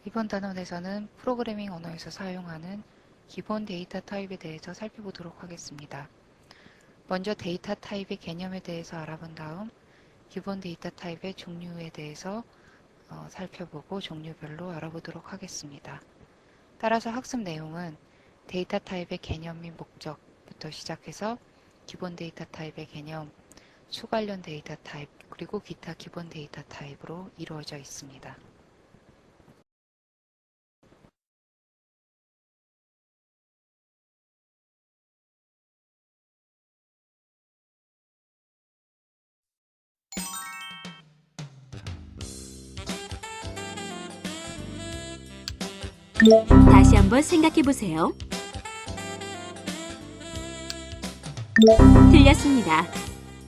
이번 단원에서는 프로그래밍 언어에서 사용하는 기본 데이터 타입에 대해서 살펴보도록 하겠습니다. 먼저 데이터 타입의 개념에 대해서 알아본 다음 기본 데이터 타입의 종류에 대해서 살펴보고 종류별로 알아보도록 하겠습니다. 따라서 학습 내용은 데이터 타입의 개념 및 목적부터 시작해서 기본 데이터 타입의 개념, 수 관련 데이터 타입, 그리고 기타 기본 데이터 타입으로 이루어져 있습니다. 다시 한번 생각해 보세요. 틀렸습니다.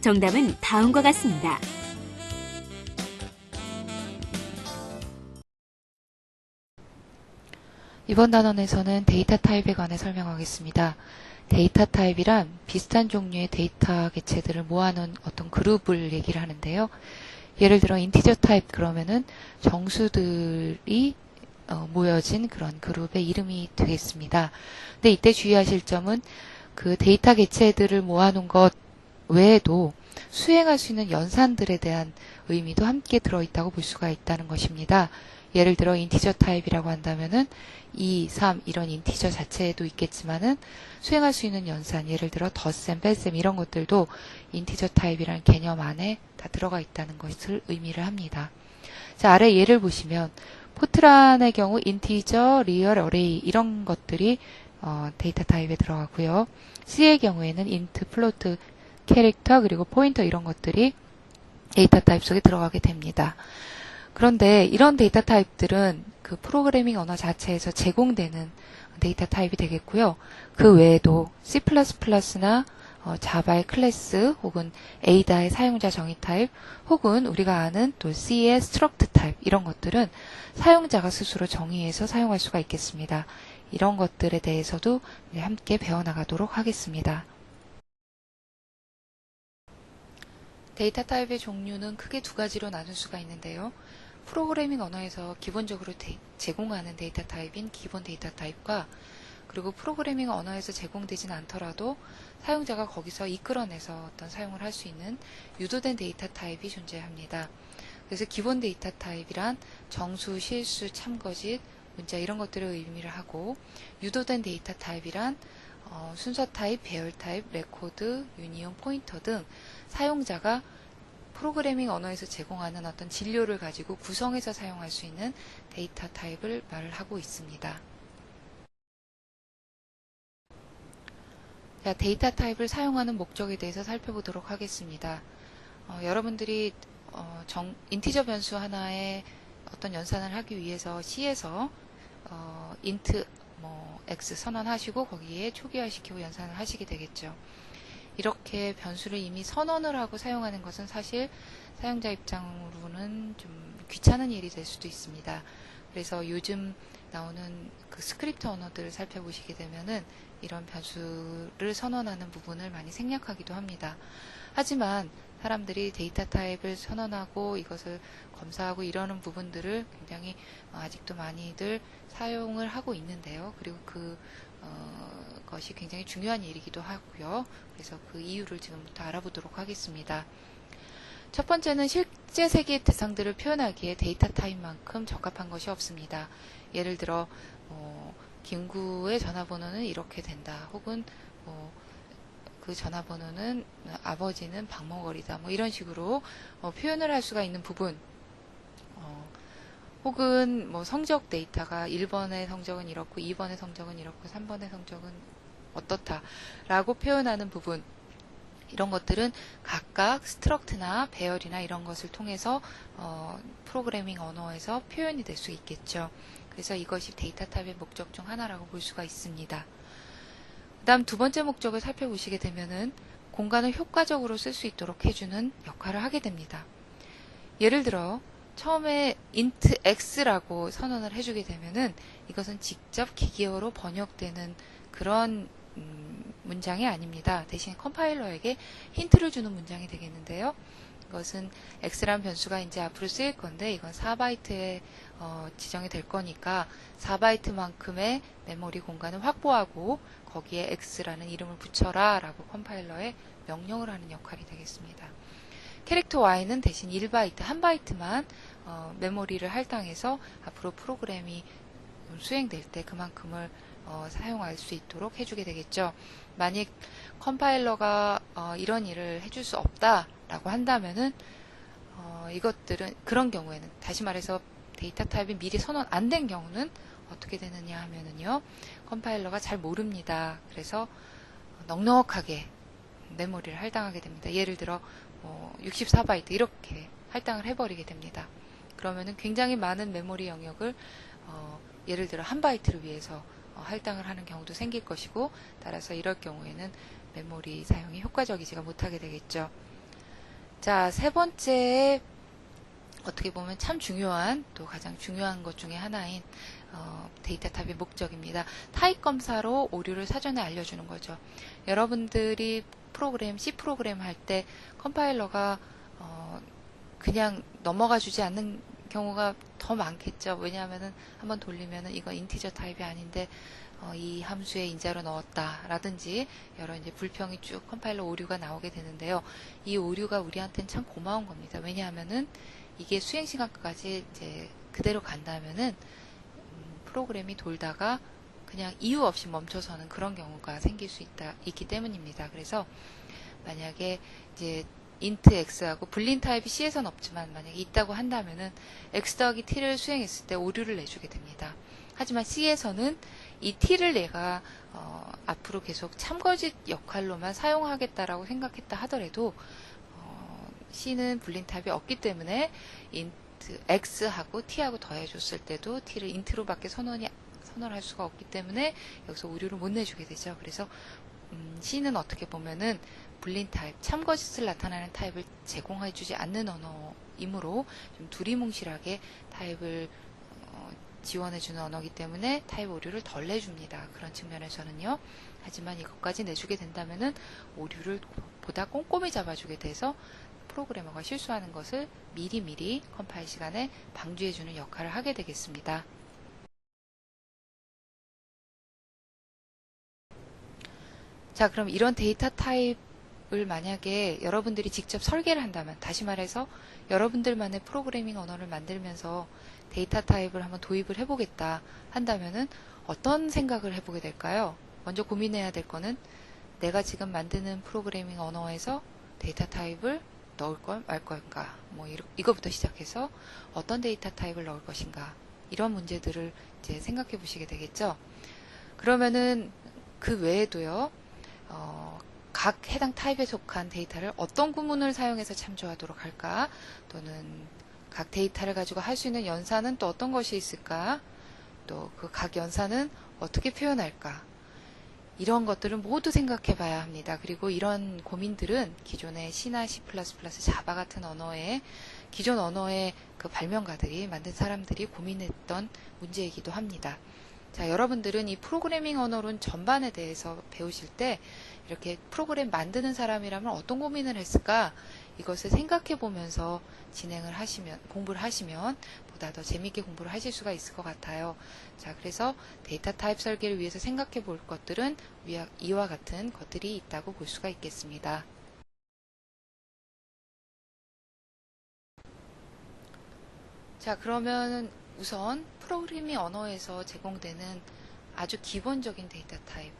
정답은 다음과 같습니다. 이번 단원에서는 데이터 타입에 관해 설명하겠습니다. 데이터 타입이란 비슷한 종류의 데이터 개체들을 모아놓은 어떤 그룹을 얘기를 하는데요. 예를 들어 인티저 타입 그러면은 정수들이 모여진 그런 그룹의 이름이 되겠습니다. 근데 이때 주의하실 점은 그 데이터 개체들을 모아놓은 것 외에도 수행할 수 있는 연산들에 대한 의미도 함께 들어있다고 볼 수가 있다는 것입니다. 예를 들어 인티저 타입이라고 한다면은 2, 3 이런 인티저 자체에도 있겠지만은 수행할 수 있는 연산, 예를 들어 덧셈, 뺄셈 이런 것들도 인티저 타입이라는 개념 안에 다 들어가 있다는 것을 의미를 합니다. 자, 아래 예를 보시면 포트란의 경우 인티저, 리얼, 어레이 이런 것들이 데이터 타입에 들어가고요. C의 경우에는 인트, 플로트, 캐릭터 그리고 포인터 이런 것들이 데이터 타입 속에 들어가게 됩니다. 그런데 이런 데이터 타입들은 그 프로그래밍 언어 자체에서 제공되는 데이터 타입이 되겠고요. 그 외에도 C++나 자바의 클래스 혹은 에이다의 사용자 정의 타입 혹은 우리가 아는 또 C의 스트럭트 타입 이런 것들은 사용자가 스스로 정의해서 사용할 수가 있겠습니다. 이런 것들에 대해서도 함께 배워나가도록 하겠습니다. 데이터 타입의 종류는 크게 두 가지로 나눌 수가 있는데요. 프로그래밍 언어에서 기본적으로 제공하는 데이터 타입인 기본 데이터 타입과 그리고 프로그래밍 언어에서 제공되진 않더라도 사용자가 거기서 이끌어내서 어떤 사용을 할 수 있는 유도된 데이터 타입이 존재합니다. 그래서 기본 데이터 타입이란 정수, 실수, 참거짓, 문자 이런 것들을 의미를 하고 유도된 데이터 타입이란 순서 타입, 배열 타입, 레코드, 유니온, 포인터 등 사용자가 프로그래밍 언어에서 제공하는 어떤 진료를 가지고 구성해서 사용할 수 있는 데이터 타입을 말을 하고 있습니다. 자, 데이터 타입을 사용하는 목적에 대해서 살펴보도록 하겠습니다. 여러분들이 인티저 변수 하나에 어떤 연산을 하기 위해서 C에서 int x 선언하시고 거기에 초기화시키고 연산을 하시게 되겠죠. 이렇게 변수를 이미 선언을 하고 사용하는 것은 사실 사용자 입장으로는 좀 귀찮은 일이 될 수도 있습니다. 그래서 요즘 나오는 그 스크립트 언어들을 살펴보시게 되면은 이런 변수를 선언하는 부분을 많이 생략하기도 합니다. 하지만 사람들이 데이터 타입을 선언하고 이것을 검사하고 이러는 부분들을 굉장히 아직도 많이들 사용을 하고 있는데요. 그리고 것이 굉장히 중요한 일이기도 하고요. 그래서 그 이유를 지금부터 알아보도록 하겠습니다. 첫 번째는 실제 세계의 대상들을 표현하기에 데이터 타입만큼 적합한 것이 없습니다. 예를 들어 김구의 전화번호는 이렇게 된다. 혹은 그 전화번호는 아버지는 박모걸이다. 이런 식으로 표현을 할 수가 있는 부분 혹은 성적 데이터가 1번의 성적은 이렇고 2번의 성적은 이렇고 3번의 성적은 어떻다 라고 표현하는 부분 이런 것들은 각각 스트럭트나 배열이나 이런 것을 통해서 프로그래밍 언어에서 표현이 될 수 있겠죠. 그래서 이것이 데이터 타입의 목적 중 하나라고 볼 수가 있습니다. 그 다음 두 번째 목적을 살펴보시게 되면은 공간을 효과적으로 쓸 수 있도록 해주는 역할을 하게 됩니다. 예를 들어 처음에 int x라고 선언을 해주게 되면은 이것은 직접 기계어로 번역되는 그런 문장이 아닙니다. 대신 컴파일러에게 힌트를 주는 문장이 되겠는데요. 이것은 x라는 변수가 이제 앞으로 쓰일 건데 이건 4바이트에 지정이 될 거니까 4바이트만큼의 메모리 공간을 확보하고 거기에 x라는 이름을 붙여라 라고 컴파일러에 명령을 하는 역할이 되겠습니다. 캐릭터 y는 대신 1바이트, 1바이트만 메모리를 할당해서 앞으로 프로그램이 수행될 때 그만큼을 사용할 수 있도록 해주게 되겠죠. 만약 컴파일러가 이런 일을 해줄 수 없다라고 한다면은 이것들은 그런 경우에는 다시 말해서 데이터 타입이 미리 선언 안 된 경우는 어떻게 되느냐 하면은요. 컴파일러가 잘 모릅니다. 그래서 넉넉하게 메모리를 할당하게 됩니다. 예를 들어 64바이트 이렇게 할당을 해버리게 됩니다. 그러면은 굉장히 많은 메모리 영역을 예를 들어 1바이트를 위해서 할당을 하는 경우도 생길 것이고 따라서 이럴 경우에는 메모리 사용이 효과적이지가 못하게 되겠죠. 자, 세 번째 어떻게 보면 참 중요한 또 가장 중요한 것 중에 하나인 데이터 타입의 목적입니다. 타입 검사로 오류를 사전에 알려주는 거죠. 여러분들이 C 프로그램 할 때 컴파일러가 그냥 넘어가 주지 않는 경우가 더 많겠죠. 왜냐하면은 한번 돌리면은 이거 인티저 타입이 아닌데 이 함수에 인자로 넣었다 라든지 여러 이제 불평이 쭉 컴파일러 오류가 나오게 되는데요. 이 오류가 우리한테는 참 고마운 겁니다. 왜냐하면은 이게 수행 시간까지 이제 그대로 간다면은 프로그램이 돌다가 그냥 이유 없이 멈춰서는 그런 경우가 생길 수 있기 때문입니다. 그래서 만약에 이제 int x하고 불린 타입이 C에서는 없지만 만약에 있다고 한다면은 x 더하기 t를 수행했을 때 오류를 내주게 됩니다. 하지만 C에서는 이 t를 내가 앞으로 계속 참거짓 역할로만 사용하겠다라고 생각했다 하더라도 C는 불린 타입이 없기 때문에 int x하고 t하고 더해줬을 때도 t를 int로밖에 선언할 수가 없기 때문에 여기서 오류를 못 내주게 되죠. 그래서 C는 어떻게 보면은 불린 타입, 참거짓을 나타내는 타입을 제공해주지 않는 언어이므로 좀 두리뭉실하게 타입을 지원해주는 언어이기 때문에 타입 오류를 덜 내줍니다. 그런 측면에서는요. 하지만 이것까지 내주게 된다면은 오류를 보다 꼼꼼히 잡아주게 돼서 프로그래머가 실수하는 것을 미리미리 컴파일 시간에 방지해주는 역할을 하게 되겠습니다. 자, 그럼 이런 데이터 타입을 만약에 여러분들이 직접 설계를 한다면, 다시 말해서 여러분들만의 프로그래밍 언어를 만들면서 데이터 타입을 한번 도입을 해보겠다 한다면은 어떤 생각을 해보게 될까요? 먼저 고민해야 될 거는 내가 지금 만드는 프로그래밍 언어에서 데이터 타입을 넣을 걸 말 걸까? 뭐 이거부터 시작해서 어떤 데이터 타입을 넣을 것인가? 이런 문제들을 이제 생각해 보시게 되겠죠. 그러면은 그 외에도요. 각 해당 타입에 속한 데이터를 어떤 구문을 사용해서 참조하도록 할까? 또는 각 데이터를 가지고 할 수 있는 연산은 또 어떤 것이 있을까? 또 그 각 연산은 어떻게 표현할까? 이런 것들은 모두 생각해 봐야 합니다. 그리고 이런 고민들은 기존의 C나 C++, 자바 같은 언어의 기존 언어의 그 발명가들이 만든 사람들이 고민했던 문제이기도 합니다. 자, 여러분들은 이 프로그래밍 언어론 전반에 대해서 배우실 때 이렇게 프로그램 만드는 사람이라면 어떤 고민을 했을까? 이것을 생각해 보면서 공부를 하시면 보다 더 재미있게 공부를 하실 수가 있을 것 같아요. 자, 그래서 데이터 타입 설계를 위해서 생각해 볼 것들은 이와 같은 것들이 있다고 볼 수가 있겠습니다. 자, 그러면 우선 프로그래밍 언어에서 제공되는 아주 기본적인 데이터 타입,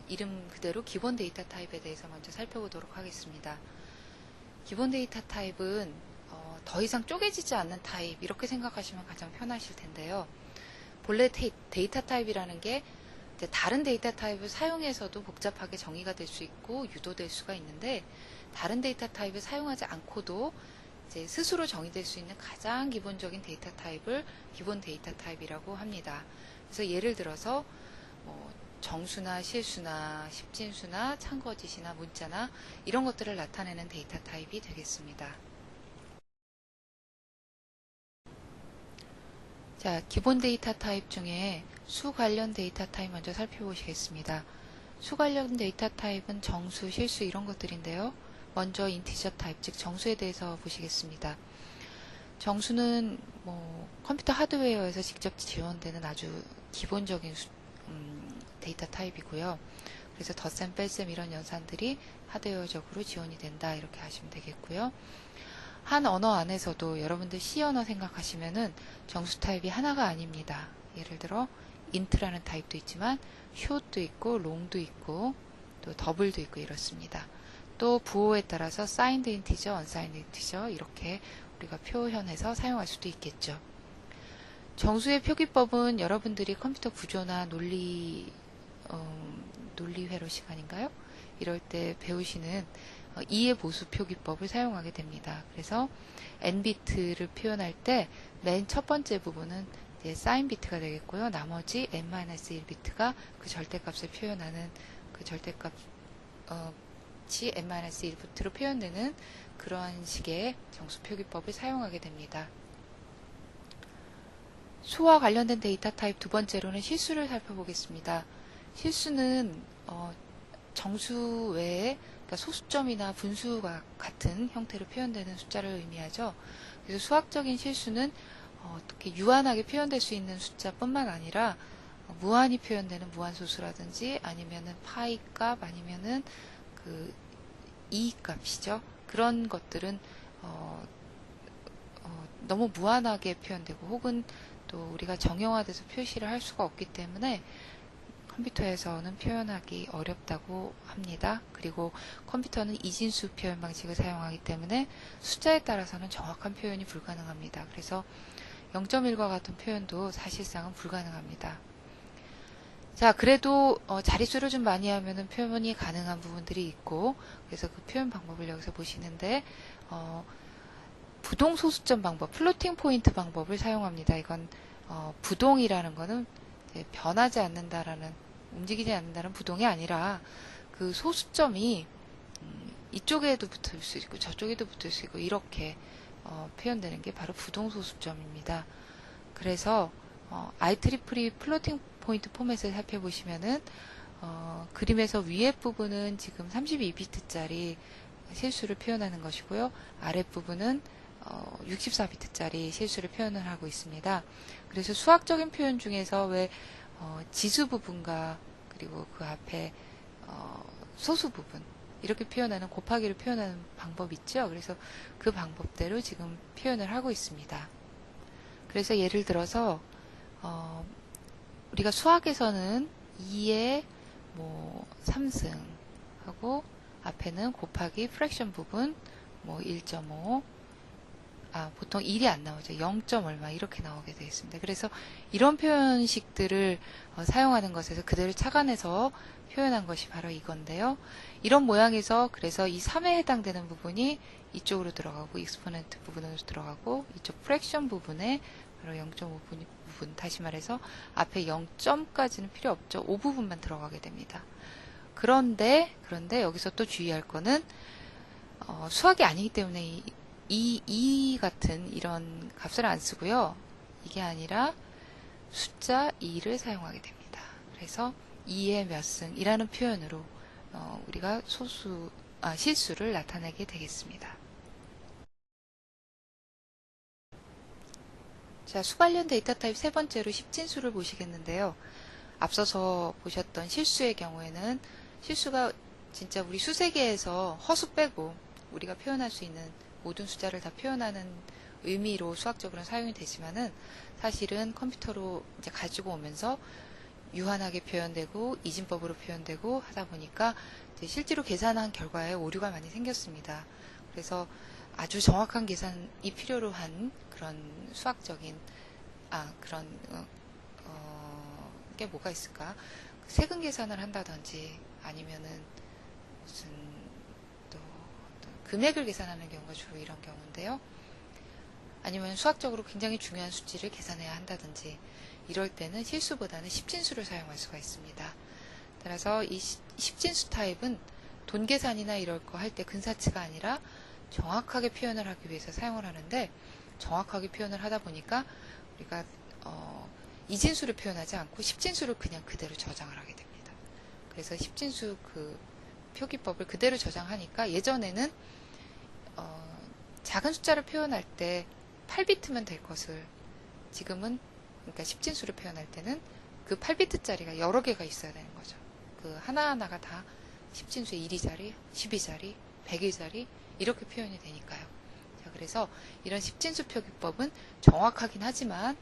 이름 그대로 기본 데이터 타입에 대해서 먼저 살펴보도록 하겠습니다. 기본 데이터 타입은 더 이상 쪼개지지 않는 타입, 이렇게 생각하시면 가장 편하실 텐데요. 본래 데이터 타입이라는 게 이제 다른 데이터 타입을 사용해서도 복잡하게 정의가 될 수 있고 유도될 수가 있는데, 다른 데이터 타입을 사용하지 않고도 이제 스스로 정의될 수 있는 가장 기본적인 데이터 타입을 기본 데이터 타입이라고 합니다. 그래서 예를 들어서 정수나 실수나 십진수나 참거짓이나 문자나 이런 것들을 나타내는 데이터 타입이 되겠습니다. 자, 기본 데이터 타입 중에 수 관련 데이터 타입 먼저 살펴보시겠습니다. 수 관련 데이터 타입은 정수, 실수 이런 것들인데요. 먼저 인티저 타입, 즉 정수에 대해서 보시겠습니다. 정수는 컴퓨터 하드웨어에서 직접 지원되는 아주 기본적인 데이터 타입이고요. 그래서 덧셈, 뺄셈 이런 연산들이 하드웨어적으로 지원이 된다 이렇게 하시면 되겠고요. 한 언어 안에서도 여러분들 C 언어 생각하시면은 정수 타입이 하나가 아닙니다. 예를 들어 int라는 타입도 있지만 short도 있고 long도 있고 또 double도 있고 이렇습니다. 또 부호에 따라서 signed integer, unsigned integer 이렇게 우리가 표현해서 사용할 수도 있겠죠. 정수의 표기법은 여러분들이 컴퓨터 구조나 논리회로 시간인가요? 이럴 때 배우시는 2의 보수 표기법을 사용하게 됩니다. 그래서 n비트를 표현할 때 맨 첫 번째 부분은 이제 사인 비트가 되겠고요. 나머지 n-1비트가 그 절대값을 표현하는 그 절대값이 n-1비트로 표현되는 그러한 식의 정수 표기법을 사용하게 됩니다. 수와 관련된 데이터 타입 두 번째로는 실수를 살펴보겠습니다. 실수는 정수 외에 그러니까 소수점이나 분수가 같은 형태로 표현되는 숫자를 의미하죠. 그래서 수학적인 실수는 어떻게 유한하게 표현될 수 있는 숫자뿐만 아니라 무한히 표현되는 무한소수라든지 아니면은 파이 값 아니면은 그 E 값이죠. 그런 것들은 너무 무한하게 표현되고 혹은 또 우리가 정형화돼서 표시를 할 수가 없기 때문에 컴퓨터에서는 표현하기 어렵다고 합니다. 그리고 컴퓨터는 이진수 표현 방식을 사용하기 때문에 숫자에 따라서는 정확한 표현이 불가능합니다. 그래서 0.1과 같은 표현도 사실상은 불가능합니다. 자, 그래도 자릿수를 좀 많이 하면은 표현이 가능한 부분들이 있고, 그래서 그 표현 방법을 여기서 보시는데 부동 소수점 방법, 플로팅 포인트 방법을 사용합니다. 이건 부동이라는 거는 변하지 않는다라는, 움직이지 않는다는 부동이 아니라 그 소수점이 이쪽에도 붙을 수 있고 저쪽에도 붙을 수 있고 이렇게 표현되는 게 바로 부동 소수점입니다. 그래서 IEEE 플로팅 포인트 포맷을 살펴보시면은 그림에서 위에 부분은 지금 32비트짜리 실수를 표현하는 것이고요. 아랫부분은 64비트짜리 실수를 표현을 하고 있습니다. 그래서 수학적인 표현 중에서 왜 지수 부분과 그리고 그 앞에 소수 부분 이렇게 표현하는 곱하기를 표현하는 방법 있죠. 그래서 그 방법대로 지금 표현을 하고 있습니다. 그래서 예를 들어서 우리가 수학에서는 2의 3승 하고 앞에는 곱하기 프랙션 부분 1.5 보통 1이 안 나오죠. 0. 얼마 이렇게 나오게 되어 있습니다. 그래서 이런 표현식들을 사용하는 것에서 그대로 착안해서 표현한 것이 바로 이건데요. 이런 모양에서 그래서 이 3에 해당되는 부분이 이쪽으로 들어가고 익스포넨트 부분으로 들어가고 이쪽 프랙션 부분에 바로 0.5 부분 다시 말해서 앞에 0점까지는 필요 없죠. 5 부분만 들어가게 됩니다. 그런데 여기서 또 주의할 거는 수학이 아니기 때문에 이 같은 이런 값을 안 쓰고요. 이게 아니라 숫자 2를 사용하게 됩니다. 그래서 2의 몇 승이라는 표현으로 우리가 실수를 나타내게 되겠습니다. 자, 수 관련 데이터 타입 세 번째로 십진수를 보시겠는데요. 앞서서 보셨던 실수의 경우에는 실수가 진짜 우리 수세계에서 허수 빼고 우리가 표현할 수 있는 모든 숫자를 다 표현하는 의미로 수학적으로는 사용이 되지만은 사실은 컴퓨터로 이제 가지고 오면서 유한하게 표현되고 이진법으로 표현되고 하다 보니까 이제 실제로 계산한 결과에 오류가 많이 생겼습니다. 그래서 아주 정확한 계산이 필요로 한 그런 수학적인 게 뭐가 있을까? 세금 계산을 한다든지 아니면은 무슨 또 금액을 계산하는 경우가 주로 이런 경우인데요. 아니면 수학적으로 굉장히 중요한 수치를 계산해야 한다든지 이럴 때는 실수보다는 십진수를 사용할 수가 있습니다. 따라서 이 십진수 타입은 돈 계산이나 이럴 거 할 때 근사치가 아니라 정확하게 표현을 하기 위해서 사용을 하는데 정확하게 표현을 하다 보니까 우리가 이진수를 표현하지 않고 십진수를 그냥 그대로 저장을 하게 됩니다. 그래서 십진수 그 표기법을 그대로 저장하니까 예전에는 작은 숫자를 표현할 때 8비트면 될 것을 지금은 그러니까 10진수를 표현할 때는 그 8비트짜리가 여러 개가 있어야 되는 거죠. 그 하나하나가 다 10진수의 1위자리, 12자리, 100일자리 이렇게 표현이 되니까요. 자, 그래서 이런 10진수 표기법은 정확하긴 하지만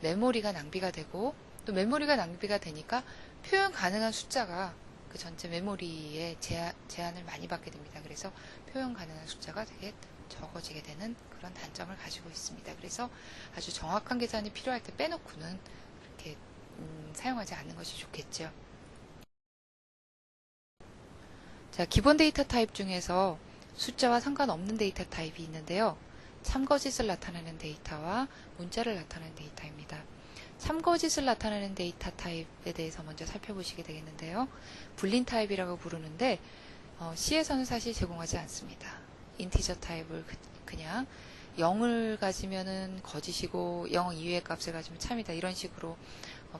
메모리가 낭비가 되고 또 메모리가 낭비가 되니까 표현 가능한 숫자가 그 전체 메모리에 제한을 많이 받게 됩니다. 그래서 표현 가능한 숫자가 되게 적어지게 되는 그런 단점을 가지고 있습니다. 그래서 아주 정확한 계산이 필요할 때 빼놓고는 그렇게 사용하지 않는 것이 좋겠죠. 자, 기본 데이터 타입 중에서 숫자와 상관없는 데이터 타입이 있는데요. 참거짓을 나타내는 데이터와 문자를 나타내는 데이터입니다. 참거짓을 나타내는 데이터 타입에 대해서 먼저 살펴보시게 되겠는데요. 불린 타입이라고 부르는데 C에서는 사실 제공하지 않습니다. 인티저 타입을 그냥 0을 가지면은 거짓이고 0 이외의 값을 가지면 참이다 이런 식으로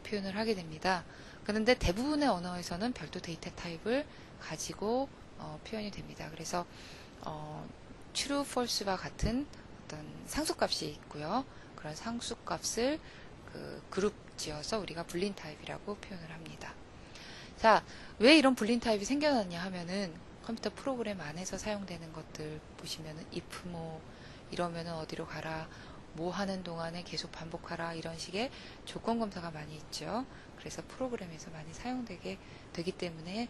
표현을 하게 됩니다. 그런데 대부분의 언어에서는 별도 데이터 타입을 가지고 표현이 됩니다. 그래서 true, false와 같은 어떤 상수값이 있고요. 그런 상수값을 그룹 지어서 우리가 불린 타입이라고 표현을 합니다. 자, 왜 이런 불린 타입이 생겨났냐 하면은 컴퓨터 프로그램 안에서 사용되는 것들 보시면은 if 뭐 이러면은 어디로 가라, 뭐 하는 동안에 계속 반복하라 이런 식의 조건 검사가 많이 있죠. 그래서 프로그램에서 많이 사용되게 되기 때문에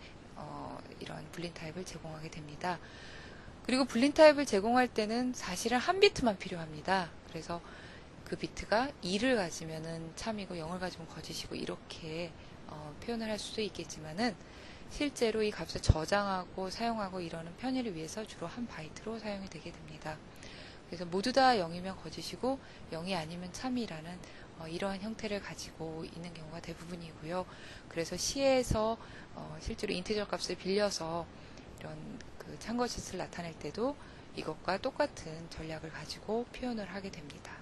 이런 불린 타입을 제공하게 됩니다. 그리고 불린 타입을 제공할 때는 사실은 한 비트만 필요합니다. 그래서 그 비트가 2를 가지면은 참이고 0을 가지면 거짓이고 이렇게 표현을 할 수도 있겠지만은 실제로 이 값을 저장하고 사용하고 이러는 편의를 위해서 주로 한 바이트로 사용이 되게 됩니다. 그래서 모두 다 0이면 거짓이고 0이 아니면 참이라는 이러한 형태를 가지고 있는 경우가 대부분이고요. 그래서 C에서 실제로 인티저 값을 빌려서 이런 그 참거짓을 나타낼 때도 이것과 똑같은 전략을 가지고 표현을 하게 됩니다.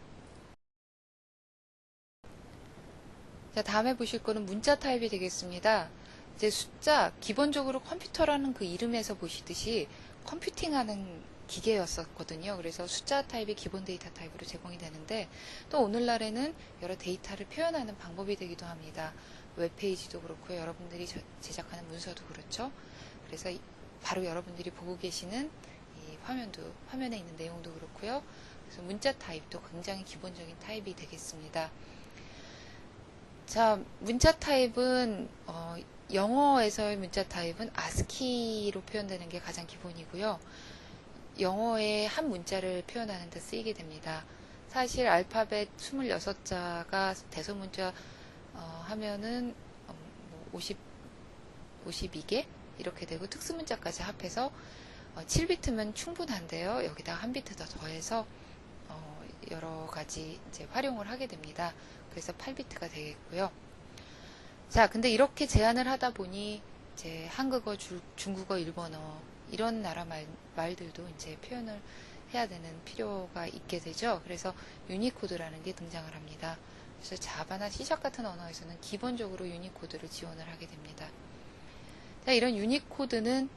자, 다음에 보실 거는 문자 타입이 되겠습니다. 이제 숫자, 기본적으로 컴퓨터라는 그 이름에서 보시듯이 컴퓨팅하는 기계였었거든요. 그래서 숫자 타입이 기본 데이터 타입으로 제공이 되는데 또 오늘날에는 여러 데이터를 표현하는 방법이 되기도 합니다. 웹페이지도 그렇고 여러분들이 제작하는 문서도 그렇죠. 그래서 바로 여러분들이 보고 계시는 이 화면에 있는 내용도 그렇고요. 그래서 문자 타입도 굉장히 기본적인 타입이 되겠습니다. 자, 문자 타입은 영어에서의 문자 타입은 ASCII로 표현되는 게 가장 기본이고요. 영어의 한 문자를 표현하는 데 쓰이게 됩니다. 사실 알파벳 26자가 대소문자 하면은 52개 이렇게 되고 특수문자까지 합해서 7비트면 충분한데요. 여기다 한 비트 더 더해서 여러 가지 이제 활용을 하게 됩니다. 그래서 8비트가 되겠고요. 자, 근데 이렇게 제한을 하다 보니 이제 한국어, 중국어, 일본어 이런 나라 말들도 이제 표현을 해야 되는 필요가 있게 되죠. 그래서 유니코드라는 게 등장을 합니다. 그래서 자바나 C# 같은 언어에서는 기본적으로 유니코드를 지원을 하게 됩니다. 자, 이런 유니코드는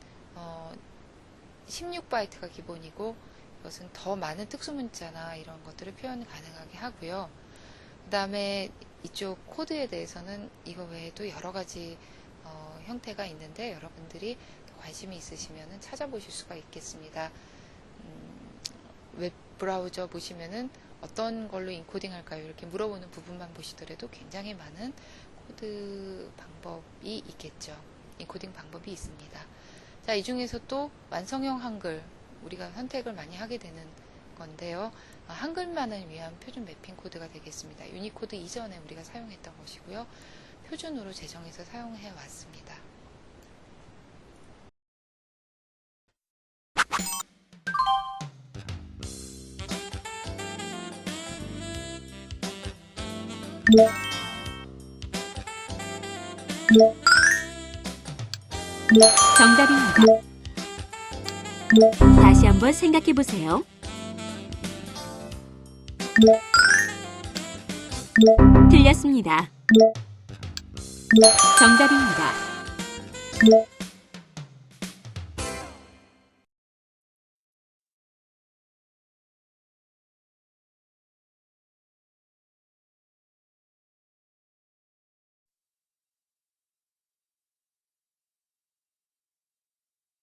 16바이트가 기본이고 이것은 더 많은 특수문자나 이런 것들을 표현 가능하게 하고요. 그 다음에 이쪽 코드에 대해서는 이거 외에도 여러 가지 형태가 있는데 여러분들이 관심이 있으시면 찾아보실 수가 있겠습니다. 웹 브라우저 보시면은 어떤 걸로 인코딩 할까요? 이렇게 물어보는 부분만 보시더라도 굉장히 많은 코드 방법이 있겠죠. 인코딩 방법이 있습니다. 자, 이 중에서 또 완성형 한글 우리가 선택을 많이 하게 되는 건데요. 한글만을 위한 표준 매핑 코드가 되겠습니다. 유니코드 이전에 우리가 사용했던 것이고요. 표준으로 제정해서 사용해 왔습니다. 정답입니다. 다시 한번 생각해 보세요. 틀렸습니다. 정답입니다.